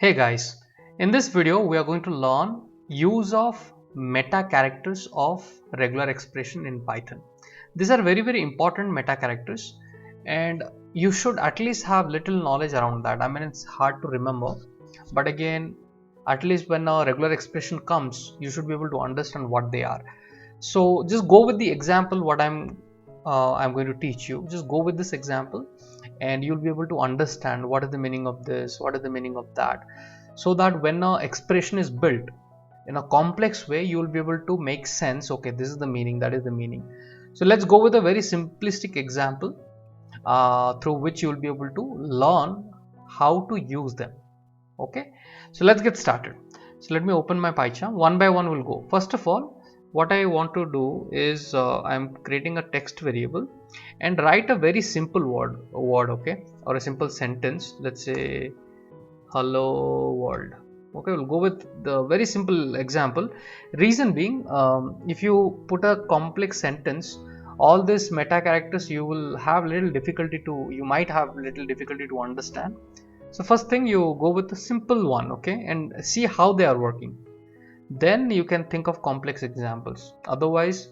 Hey guys, in this video we are going to learn use of meta characters of regular expression in Python. These are very important meta characters and you should at least have little knowledge around that. I mean, it's hard to remember, but again, at least when a regular expression comes, you should be able to understand what they are. So just go with the example what I'm going to teach you. Just go with this example and you'll be able to understand what is the meaning of this, what is the meaning of that, so that when an expression is built in a complex way, you will be able to make sense. Okay, this is the meaning, that is the meaning. So let's go with a very simplistic example through which you will be able to learn how to use them. Okay, so let's get started. So let me open my PyCharm. One by one we'll go. First of all, what I want to do is I'm creating a text variable and write a very simple word, okay, or a simple sentence. Let's say hello world. Okay, we'll go with the very simple example. Reason being, if you put a complex sentence, all these meta characters you might have little difficulty to understand. So first thing, you go with the simple one, okay, and see how they are working. Then you can think of complex examples. Otherwise,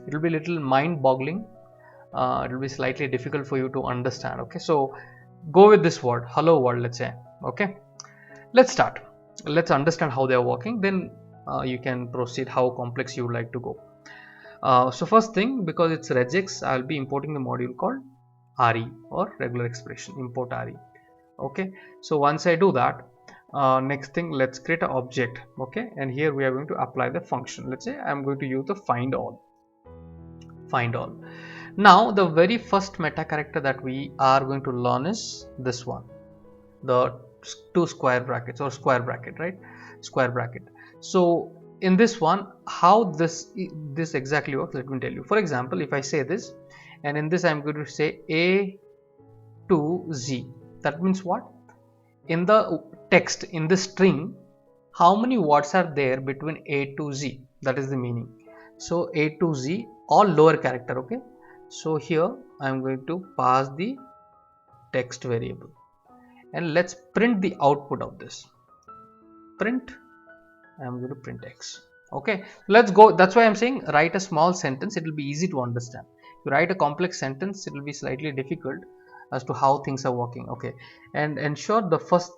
it will be little mind-boggling. It will be slightly difficult for you to understand. Okay, so go with this word, hello world. Let's say, okay. Let's start. Let's understand how they are working. Then you can proceed how complex you would like to go. So first thing, because it's regex, I'll be importing the module called RE or regular expression. Import RE. Okay, so once I do that, next thing, let's create an object. Okay, and here we are going to apply the function. Let's say I'm going to use the find all. Now the very first meta character that we are going to learn is this one, the two square brackets or square bracket, right? Square bracket. So in this one, how this exactly works, let me tell you. For example, if I say this, and in this I'm going to say A to Z, that means what? In the text, in the string, how many words are there between A to Z? That is the meaning. So A to Z, all lower character. Okay, so here I am going to pass the text variable and let's print the output of this. Print, I am going to print X. Okay, let's go. That's why I'm saying write a small sentence, it will be easy to understand. If you write a complex sentence, it will be slightly difficult as to how things are working. Okay, and ensure the first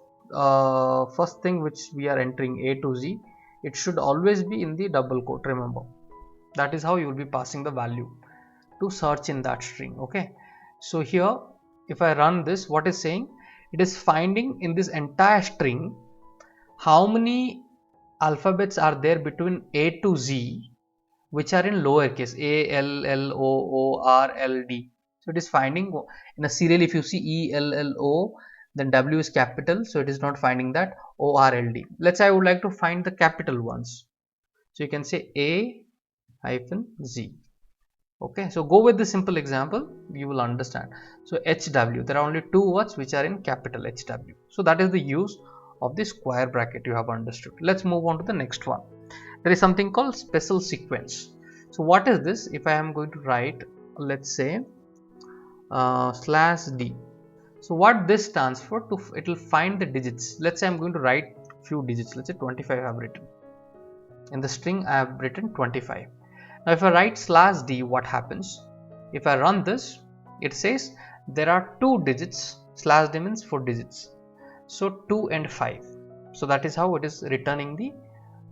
thing which we are entering, A to Z, it should always be in the double quote. Remember, that is how you will be passing the value to search in that string. Okay, so here if I run this, what is saying, it is finding in this entire string how many alphabets are there between A to Z which are in lowercase, A, L, L, O, R, L, D. So it is finding in a serial. If you see E, L, L, O, then W is capital, so it is not finding that. O, R, L, D. Let's say I would like to find the capital ones, so you can say A hyphen Z. Okay, so go with the simple example, you will understand. So HW, there are only two words which are in capital HW. So that is the use of the square bracket, you have understood. Let's move on to the next one. There is something called special sequence. So what is this? If I am going to write, let's say /d. So what this stands for, it will find the digits. Let's say I'm going to write few digits. Let's say 25 I have written. In the string I have written 25. Now if I write /d, what happens? If I run this, it says there are two digits. /d means 4 digits. So 2 and 5. So that is how it is returning the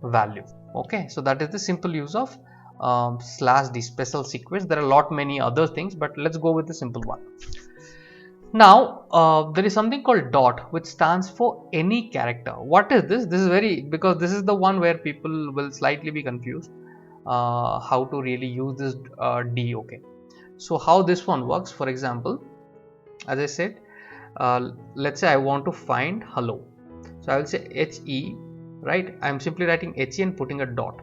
value. Okay, so that is the simple use of /d, special sequence. There are a lot many other things, but let's go with the simple one. Now there is something called dot, which stands for any character. What is this? This is because this is the one where people will slightly be confused how to really use this D. Okay, so how this one works, for example, as I said, let's say I want to find hello, so I will say HE, right? I'm simply writing HE and putting a dot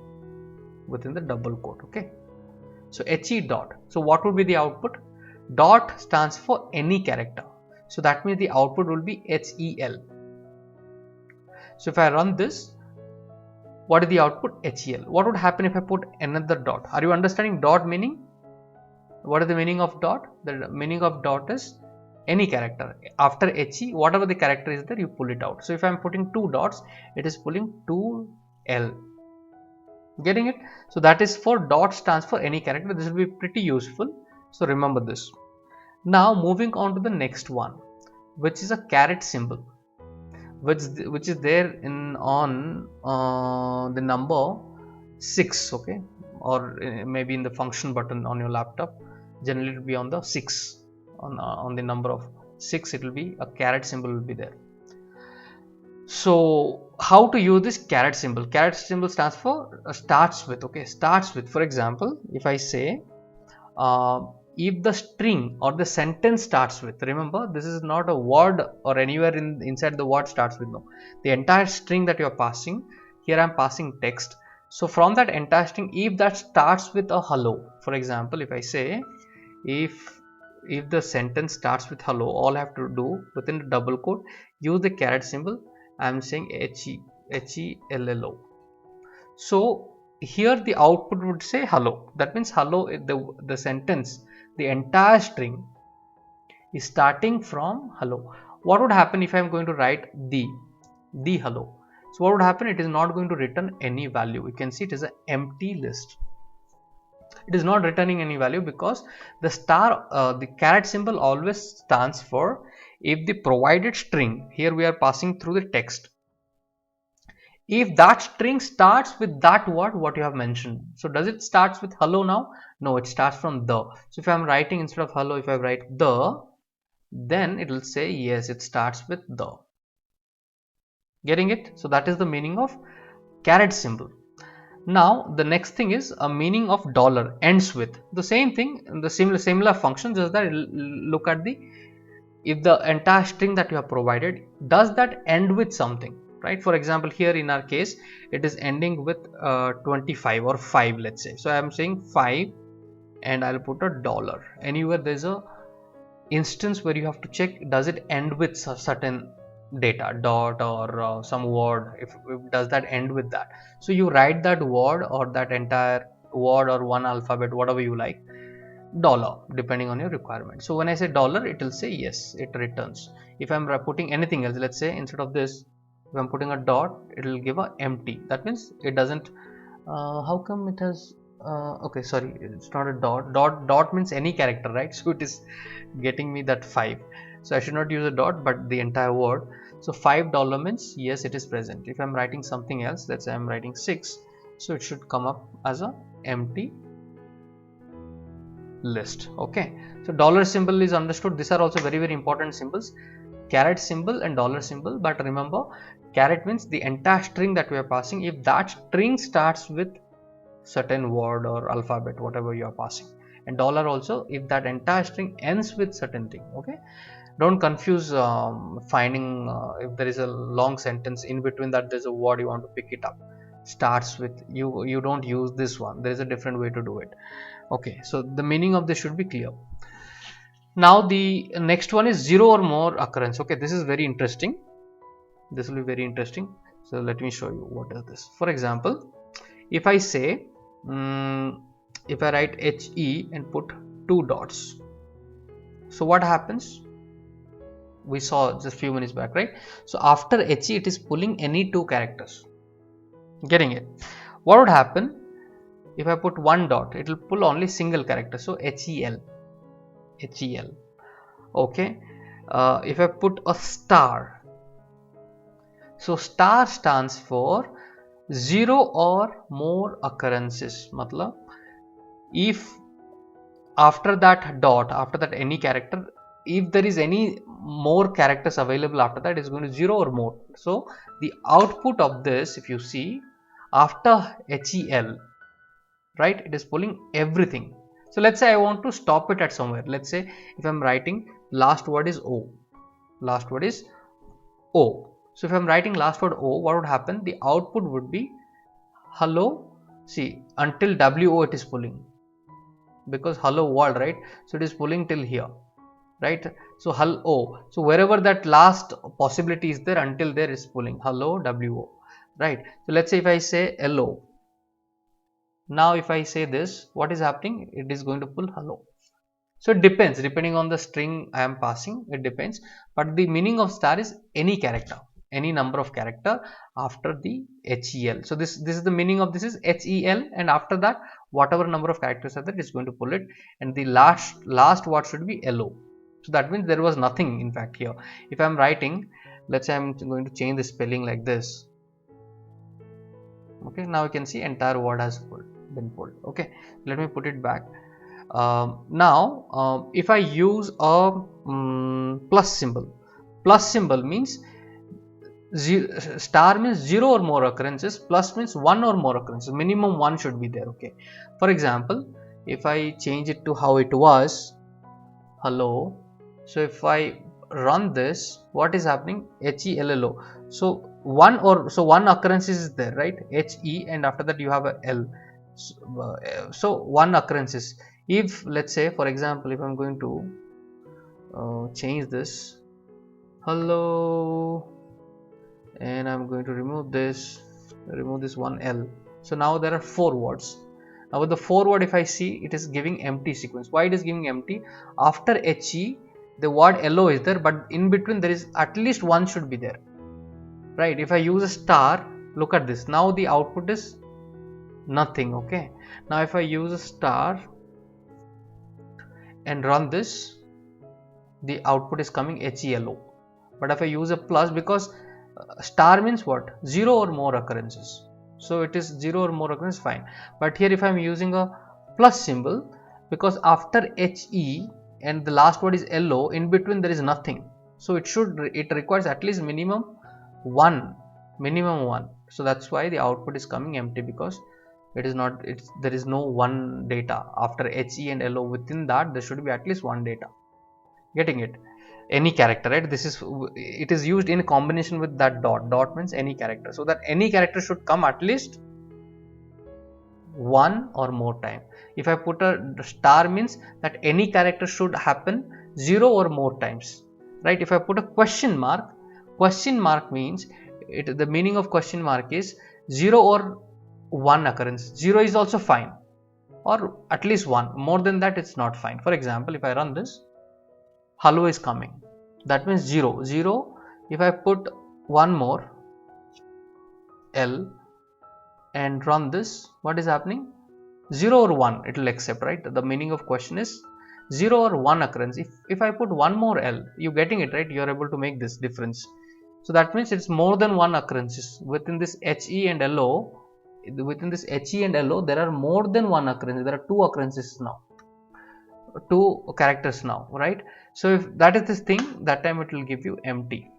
within the double quote. Okay, so HE dot. So what would be the output? Dot stands for any character, so that means the output will be HEL. So if I run this, what is the output? HEL. What would happen if I put another dot? Are you understanding dot meaning? What is the meaning of dot? The meaning of dot is any character. After he, whatever the character is there, you pull it out. So if I am putting 2 dots, it is pulling 2l. Getting it? So that is for dot stands for any character. This will be pretty useful, so remember this. Now moving on to the next one, which is a caret symbol, which is there in on the number 6, okay, or maybe in the function button on your laptop. Generally it will be on the 6, on the number of 6, it will be a caret symbol will be there. So how to use this caret symbol? Caret symbol stands for starts with, okay, starts with. For example, if I say if the string or the sentence starts with, remember this is not a word or anywhere inside the word starts with, no, the entire string that you are passing. Here I am passing text. So from that entire string, if that starts with a hello, for example, if I say if the sentence starts with hello, all I have to do within the double quote, use the caret symbol. I am saying hello. So here the output would say hello. That means hello, the sentence, the entire string is starting from hello. What would happen if I am going to write the hello? So what would happen? It is not going to return any value. You can see it is an empty list. It is not returning any value because the the caret symbol always stands for if the provided string, here we are passing through the text, if that string starts with that word what you have mentioned. So does it starts with hello now? No, it starts from the. So if I am writing instead of hello, if I write the, then it will say yes, it starts with the. Getting it? So that is the meaning of caret symbol. Now the next thing is a meaning of dollar, ends with. The same thing, the similar function, just that look at the, if the entire string that you have provided, does that end with something, right? For example, here in our case it is ending with 25 or 5, let's say. So I am saying 5 and I'll put a dollar. Anywhere there's a instance where you have to check, does it end with certain data, dot or some word, if does that end with that. So you write that word or that entire word or one alphabet, whatever you like, dollar, depending on your requirement. So when I say dollar, it will say yes, it returns. If I'm putting anything else, let's say instead of this, if I'm putting a dot, it will give a empty. That means it doesn't. How come it has? Okay, sorry, it's not a dot. Dot means any character, right? So it is getting me that 5. So I should not use a dot, but the entire word. So $5 means yes, it is present. If I'm writing something else, let's say I'm writing 6, so it should come up as a empty list. Okay, so dollar symbol is understood. These are also very important symbols, caret symbol and dollar symbol. But remember, caret means the entire string that we are passing, if that string starts with certain word or alphabet, whatever you are passing, and dollar also if that entire string ends with certain thing. Okay, don't confuse finding if there is a long sentence in between that there's a word you want to pick it up, starts with, you don't use this one, there is a different way to do it. Okay, so the meaning of this should be clear. Now the next one is 0 or more occurrence. Okay, this is very interesting, this will be very interesting. So let me show you what is this. For example, if I say if I write HE and put 2 dots, so what happens? We saw just few minutes back, right? So after HE it is pulling any 2 characters. Getting it? What would happen if I put 1 dot? It will pull only single character, so HEL. Okay, if I put a star, so star stands for 0 or more occurrences. Matlab, if after that dot, after that any character, if there is any more characters available after that, is going to 0 or more. So the output of this, if you see, after HEL, right, it is pulling everything. So let's say I want to stop it at somewhere. Let's say if I'm writing last word is O, last word is O. So if I'm writing last word O, what would happen? The output would be hello. See, until WO it is pulling, because hello world, right? So it is pulling till here, right? So hello. So wherever that last possibility is there, until there is pulling hello WO, right? So let's say if I say hello. Now if I say this, what is happening? It is going to pull hello. So it depends, depending on the string I am passing, it depends. But the meaning of star is any character, any number of character after the HEL. So this is the meaning of this is HEL, and after that whatever number of characters are there, it's going to pull it, and the last word should be LO. So that means there was nothing in fact here. If I am writing, let's say I'm going to change the spelling like this. Okay, now you can see entire word has been pulled. Okay, let me put it back. Now if I use a plus symbol means star means 0 or more occurrences, plus means 1 or more occurrences, minimum 1 should be there. Okay, for example, if I change it to how it was, hello, so if I run this, what is happening? HELLO. So one occurrence is there, right? HE, and after that you have a L. So one occurrence is, if let's say for example, if I'm going to change this, hello, and I'm going to remove this one L. So now there are 4 words. Now with the 4 word, if I see, it is giving empty sequence. Why it is giving empty? After HE the word LO is there, but in between there is at least one should be there, right? If I use a star, look at this, now the output is nothing. Okay, now if I use a star and run this, the output is coming HELO. But if I use a plus, because star means what? 0 or more occurrences, so it is 0 or more occurrences, fine. But here if I am using a plus symbol, because after HE and the last word is LO, in between there is nothing, so it requires at least minimum 1. So that's why the output is coming empty, because it is not, there is no one data after HE and LO. Within that there should be at least one data. Getting it? Any character, right? It is used in combination with that dot means any character, so that any character should come at least one or more time. If I put a star, means that any character should happen 0 or more times, right? If I put a question mark means the meaning of question mark is 0 or 1 occurrence. 0 is also fine, or at least 1. More than that it's not fine. For example, if I run this, hello is coming, that means 0. If I put one more L and run this, what is happening? 0 or 1 it will accept, right? The meaning of question is 0 or 1 occurrence. If I put one more L, you getting it, right? You are able to make this difference. So that means it's more than 1 occurrences within this HE and LO. Within this HE and LO there are more than 1 occurrence. There are 2 occurrences now, 2 characters now, right? So if that is this thing, that time it will give you empty,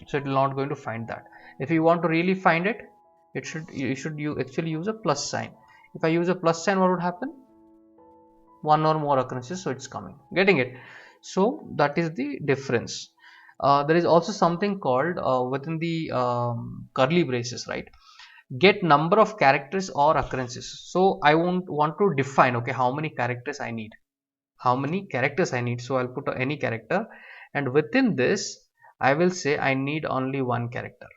so it will not going to find that. If you want to really find it, you should actually use a plus sign. If I use a plus sign, what would happen? 1 or more occurrences, so it's coming. Getting it? So that is the difference. There is also something called within the curly braces, right? Get number of characters or occurrences. So I want to define, okay, how many characters I need. So I'll put any character, and within this I will say I need only one character.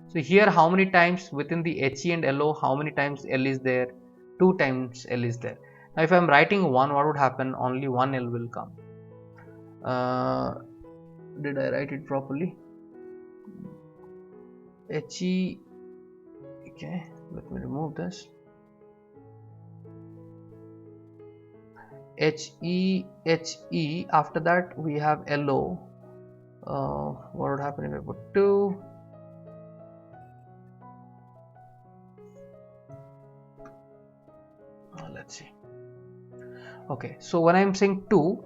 So here, how many times within the HE and LO, how many times L is there? 2 times L is there. Now if I am writing 1, what would happen? Only 1 L will come. Did I write it properly? HE, okay, let me remove this. HE, after that we have LO. What would happen if I put 2? Let's see. Okay, so when I'm saying 2,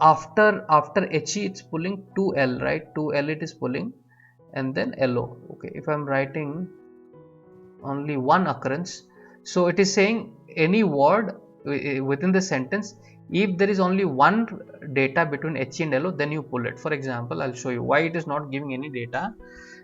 after HE it's pulling 2L, right? 2L it is pulling, and then LO. Okay, if I'm writing only one occurrence, so it is saying any word within the sentence, if there is only one data between HE and LO, then you pull it. For example, I'll show you why it is not giving any data.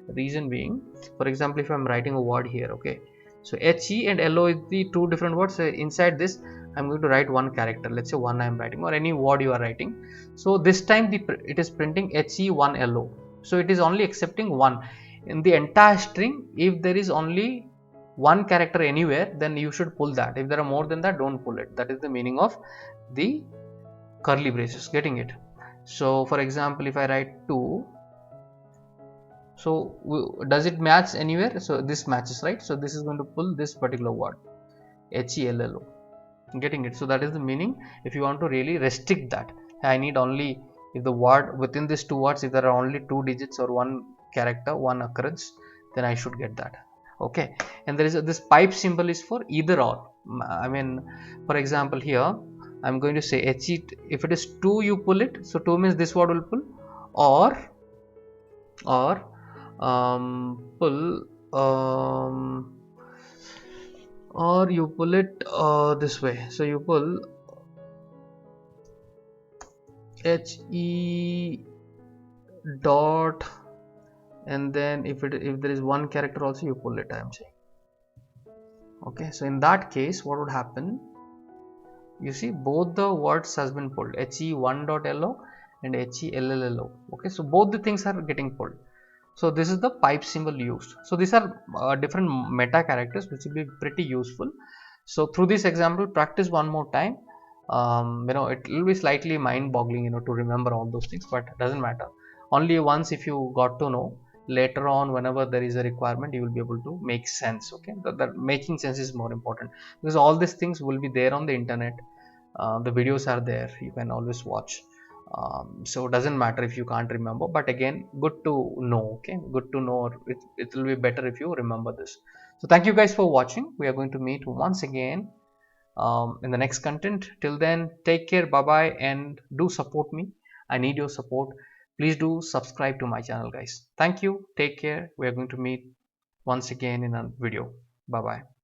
Reason being, for example, if I'm writing a word here, okay, so HE and LO is the 2 different words. So inside this I'm going to write one character, let's say 1 I'm writing, or any word you are writing. So this time it is printing HE 1 LO, so it is only accepting 1 in the entire string. If there is only one character anywhere, then you should pull that. If there are more than that, don't pull it. That is the meaning of the curly braces, getting it? So for example, if I write 2, so does it match anywhere? So this matches, right? So this is going to pull this particular word, HELLO, getting it? So that is the meaning. If you want to really restrict that, I need only, if the word within these two words, if there are only 2 digits or one character, one occurrence, then I should get that. Okay, and there is this pipe symbol is for either or. I mean, for example, here I'm going to say HE, if it is 2 you pull it, so 2 means this word will pull, or or pull, or you pull it this way. So you pull HE dot, and then if there is one character also, you pull it, I am saying. Okay, so in that case, what would happen? You see, both the words has been pulled, HE1.LO and HELLO. Okay, so both the things are getting pulled. So this is the pipe symbol used. So these are different meta characters which will be pretty useful. So through this example, practice one more time. It will be slightly mind boggling, to remember all those things, but it doesn't matter. Only once if you got to know, later on whenever there is a requirement, you will be able to make sense. Okay, that making sense is more important, because all these things will be there on the internet. The videos are there, you can always watch. So it doesn't matter if you can't remember, but again, good to know. Okay, good to know. It will be better if you remember this. So thank you guys for watching. We are going to meet once again in the next content. Till then, take care, bye bye, and do support me. I need your support. Please do subscribe to my channel, guys. Thank you, take care. We are going to meet once again in a video. Bye bye.